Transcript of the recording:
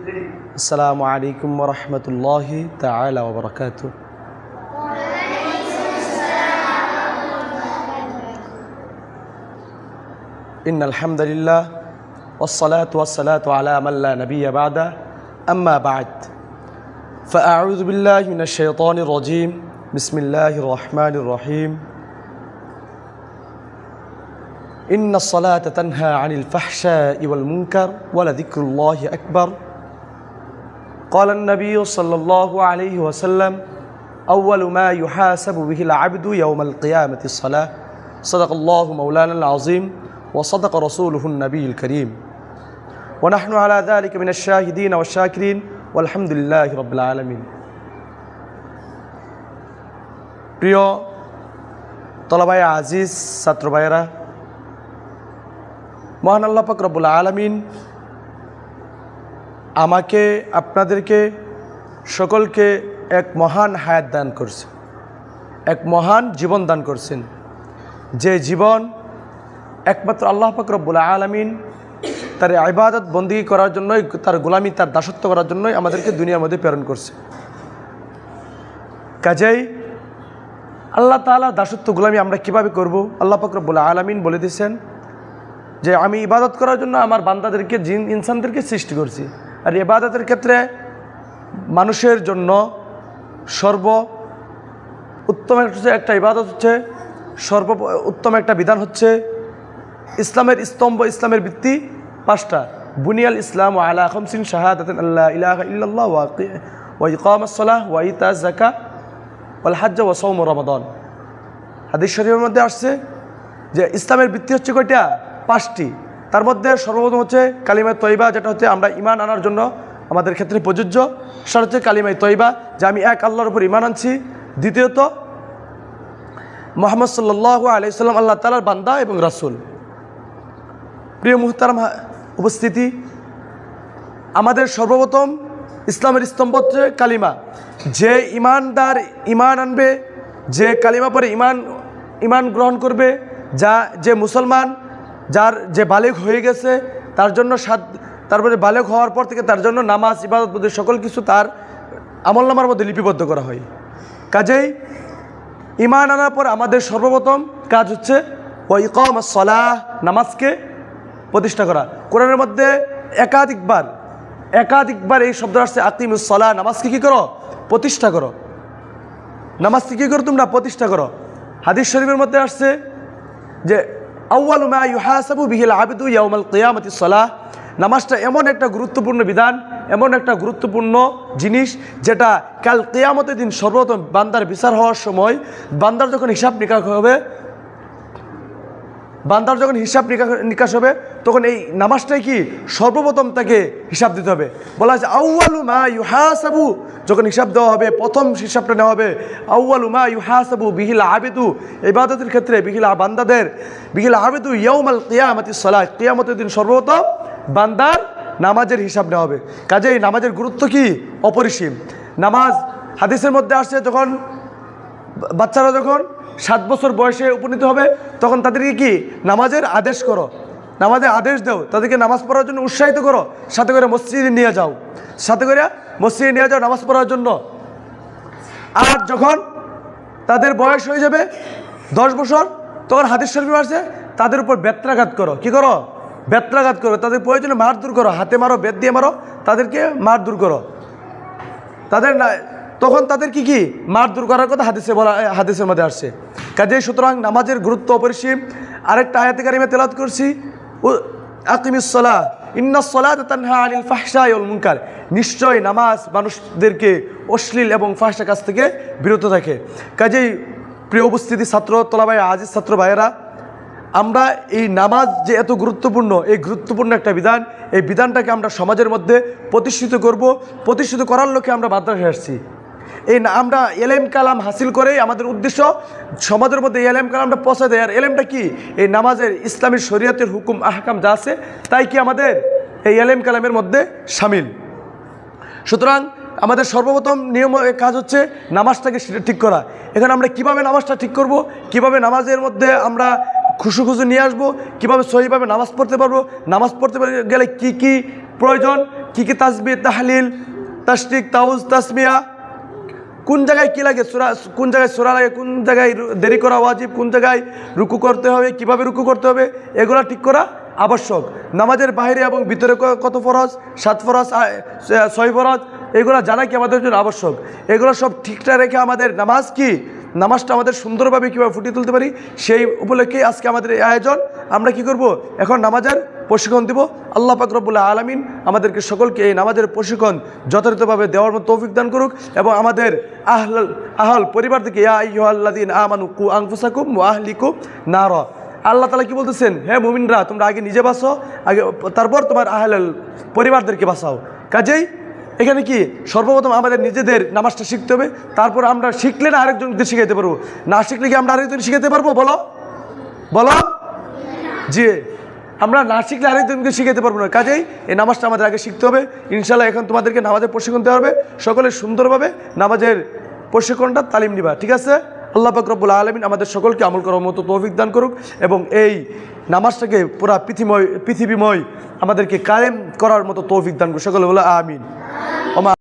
আসসালামু আলাইকুম ওয়া রাহমাতুল্লাহি তাআলা ওয়া বারাকাতুহু। ইন্নাল হামদুলিল্লাহ ওয়াসসালাতু ওয়াসসালাতু আলা মান লা নাবিয়্যা বা'দা আম্মা বা'দ ফাআউযু বিল্লাহি মিনাশ শাইতানির রাজীম বিসমিল্লাহির রহমানির রহিম ইন্নাস সালাতা তানহা আনিল ফাহশাই ওয়াল মুনকার ওয়া লাযিকরুল্লাহি আকবার قال النبي صلى الله عليه وسلم أول ما يحاسب به العبد يوم القيامة الصلاة صدق الله مولانا العظيم وصدق رسوله النبي الكريم ونحن على ذلك من الشاهدين والشاكرين والحمد لله رب العالمين. প্রিয় তলাবায়ে আজিজ, ছাত্র ভাইয়েরা, মহান আল্লাহ পাক রব্বুল আলামিন আমাকে আপনাদেরকে সকলকে এক মহান হায়াত দান করছেন, এক মহান জীবন দান করছেন, যে জীবন একমাত্র আল্লাহ পাক রব্বুল আলামিন তার ইবাদত বন্দেগী করার জন্যই, তার গোলামি, তার দাসত্ব করার জন্যই আমাদেরকে দুনিয়ার মধ্যে প্রেরণ করছে। কাজেই আল্লাহ তাআলার দাসত্ব গোলামি আমরা কিভাবে করব? আল্লাহ পাক রব্বুল আলামিন বলে দিয়েছেন যে আমি ইবাদত করার জন্য আমার বান্দাদেরকে, জিন ইনসানদেরকে সৃষ্টি করছি। আর ইবাদতের ক্ষেত্রে মানুষের জন্য উত্তম একটা ইবাদত হচ্ছে, উত্তম একটা বিধান হচ্ছে ইসলামের স্তম্ভ, ইসলামের ভিত্তি 5টা। বুনিয়াল ইসলাম আলা খামসিন শাহাদাতিন আল্লা ইলাহা ইল্লাল্লাহ ওয়া ইকামাস সালাহ ওয়া ইতাজ যাকাত ওয়াল হজ্জ ওয়া সাওম রমাদান। হাদিস শরীফের মধ্যে আসছে যে ইসলামের ভিত্তি হচ্ছে কয়টা? 5টি। তার মধ্যে সর্বপ্রথম হচ্ছে কালিমা তয়বা, যেটা হচ্ছে আমরা ঈমান আনার জন্য আমাদের ক্ষেত্রে প্রযোজ্য। সেটা হচ্ছে কালিমায়ে তয়বা, যে আমি এক আল্লাহর উপর ঈমান আনছি। দ্বিতীয়ত মুহাম্মদ সাল্লাল্লাহু আলাইহি ওয়াসাল্লাম আল্লাহ তাআলার বান্দা এবং রাসূল। প্রিয় মুহতারাম উপস্থিতি, আমাদের সর্বপ্রথম ইসলামের স্তম্ভ হচ্ছে কালিমা। যে ঈমানদার ঈমান আনবে, যে কালিমা পরে ঈমান গ্রহণ করবে, যে মুসলমান, যে বালেগ হয়ে গেছে, তার জন্য তারপরে বালেগ হওয়ার পর থেকে তার জন্য নামাজ, ইবাদত, সকল কিছু তার আমলনামার মধ্যে লিপিবদ্ধ করা হয়। কাজেই ঈমান আনার পর আমাদের সর্বপ্রথম কাজ হচ্ছে ওয়া ইকামাস সালাহ, নামাজকে প্রতিষ্ঠা করা। কোরআনের মধ্যে একাধিকবার এই শব্দ আসছে আকিমুস সালাহ, নামাজকে কী করো? প্রতিষ্ঠা করো। নামাজকে কী করো? তোমরা প্রতিষ্ঠা করো। হাদিস শরীফের মধ্যে আসছে যে আউয়ালু মা ইউহাসাবু বিহিল আবদু ইয়াউমাল কিয়ামাতিস সালাহ। নামাজটা এমন একটা গুরুত্বপূর্ণ বিধান, এমন একটা গুরুত্বপূর্ণ জিনিস, যেটা কাল কিয়ামতের দিন সর্বপ্রথম বান্দার বিচার হওয়ার সময় বান্দার যখন হিসাব নিকাশ হবে তখন এই নামাজটাই কি সর্বপ্রথম তাকে হিসাব দিতে হবে। বলা হয়েছে আউয়ালু মা ইউহাসাবু, যখন হিসাব দেওয়া হবে, প্রথম হিসাবটা নেওয়া হবে আউয়ালু মা ইউহাসাবু বিহিল আবিদু, ইবাদতের ক্ষেত্রে বিহিল আবিদু ইয়াউমাল কিয়ামাতিস সালাহ, কিয়ামতের দিন সর্বপ্রথম বান্দার নামাজের হিসাব নেওয়া হবে। কাজেই নামাজের গুরুত্ব কি? অপরিসীম। নামাজ হাদিসের মধ্যে আসছে, যখন বাচ্চারা যখন 7 বছর বয়সে উপনীত হবে তখন তাদেরকে কি নামাজের আদেশ করো, নামাজের আদেশ দাও, তাদেরকে নামাজ পড়ার জন্য উৎসাহিত করো, সাথে করে মসজিদে নিয়ে যাও নামাজ পড়ার জন্য। আর যখন তাদের বয়স হয়ে যাবে 10 বছর, তখন হাদিস শরীফে আসছে তাদের উপর বেত্রাঘাত করো। কি করো? বেত্রাঘাত করো। তাদের প্রয়োজনে মার দূর করো, হাতে মারো, বেত দিয়ে মারো, তাদেরকে মার দূর করো। তখন তাদের কি মার দূর করার কথা হাদিসের মধ্যে আসছে। কাজেই সুতরাং নামাজের গুরুত্ব অপরিসীম। আরেকটা আয়াতে কারিমা তেলাওয়াত করছি, আকিমিস সালাহ ইন্নাস সালাতা তানহা আনিল ফাহশাই ওয়াল মুনকার। নিশ্চয় নামাজ মানুষদেরকে অশ্লীল এবং ফাহশা কাজ থেকে বিরত রাখে। কাজেই প্রিয় উপস্থিতি তলাবায়ে আজিজ, ছাত্র ভাইয়েরা, আমরা এই নামাজ যে এত গুরুত্বপূর্ণ, এই গুরুত্বপূর্ণ একটা বিধান, এই বিধানটাকে আমরা সমাজের মধ্যে প্রতিষ্ঠিত করব। প্রতিষ্ঠিত করার লক্ষ্যে আমরা মাদ্রাসায় আসছি। আমরা এলেম কালাম হাসিল করেই আমাদের উদ্দেশ্য সমাজের মধ্যে এলেম কালামটা পৌঁছে দেয়। আর এলেমটা কি? এই নামাজের, ইসলামী শরীয়তের হুকুম আহকাম যা আছে তাই কি আমাদের এই এলেম কালামের মধ্যে শামিল। সুতরাং আমাদের সর্বপ্রথম নিয়ম কাজ হচ্ছে নামাজটাকে ঠিক করা। এখানে আমরা কিভাবে নামাজটা ঠিক করব, কিভাবে নামাজের মধ্যে আমরা খুশু নিয়ে আসবো, কীভাবে সহিভাবে নামাজ পড়তে পারবো, নামাজ পড়তে গেলে কি কি প্রয়োজন, কী কী তাসবিহ, তাহলিল, তাশরিক, তাউজ, তাসমিয়া, কোন জায়গায় কী লাগে, সূরা কোন জায়গায় সূরা লাগে, কোন জায়গায় দেরি করা ওয়াজিব, কোন জায়গায় রুকু করতে হবে, কিভাবে রুকু করতে হবে, এগুলো ঠিক করা আবশ্যক। নামাজের বাইরে এবং ভিতরে কত ফরজ, 7 ফরজ, 6 ফরজ, এগুলো জানা কি আমাদের জন্য আবশ্যক। এগুলো সব ঠিকঠাক রেখে আমাদের নামাজ কি, নামাজটা আমাদের সুন্দরভাবে কীভাবে ফুটিয়ে তুলতে পারি, সেই উপলক্ষে আজকে আমাদের এই আয়োজন। আমরা কি করব, এখন নামাজের প্রশিক্ষণ দিব। আল্লাহ পাক রব্বুল আলামিন আমাদেরকে সকলকে এই নামাজের প্রশিক্ষণ যথাযথভাবে দেওয়ার মতো তৌফিক দান করুক, এবং আমাদের আহল পরিবার থেকে ইয়া আইয়ুহাল্লাযীনা আমানু কু আনফুসাকুম ওয়া আহলিকুম নারা। আল্লাহ তাআলা কি বলতেছেন, হে মুমিনরা তোমরা আগে নিজে বাঁচো, আগে তারপর তোমার আহল পরিবারদেরকে বাঁচাও। কাজেই এখানে কি সর্বপ্রথম আমাদের নিজেদের নামাজটা শিখতে হবে, তারপর আমরা শিখলে না আরেকজনকে শিখাইতে পারবো, না শিখলে কি আমরা আরেকজন শিখাতে পারবো? বলো বলো জি, আমরা না শিখলে আরেকজনকে শিখাতে পারবো না। কাজেই এই নামাজটা আমাদের আগে শিখতে হবে। ইনশাল্লাহ এখন তোমাদেরকে নামাজের প্রশিক্ষণ দেওয়া হবে, সকলে সুন্দরভাবে নামাজের প্রশিক্ষণটা তালিম নিবা, ঠিক আছে? আল্লাহ পাক রব্বুল আলামিন আমাদের সকলকে আমল করার মতো তৌফিক দান করুক, এবং এই নামাজটাকে পুরা পৃথিবীময় আমাদেরকে কায়েম করার মতো তৌফিক দান করুক। সকলে বলে আমিন।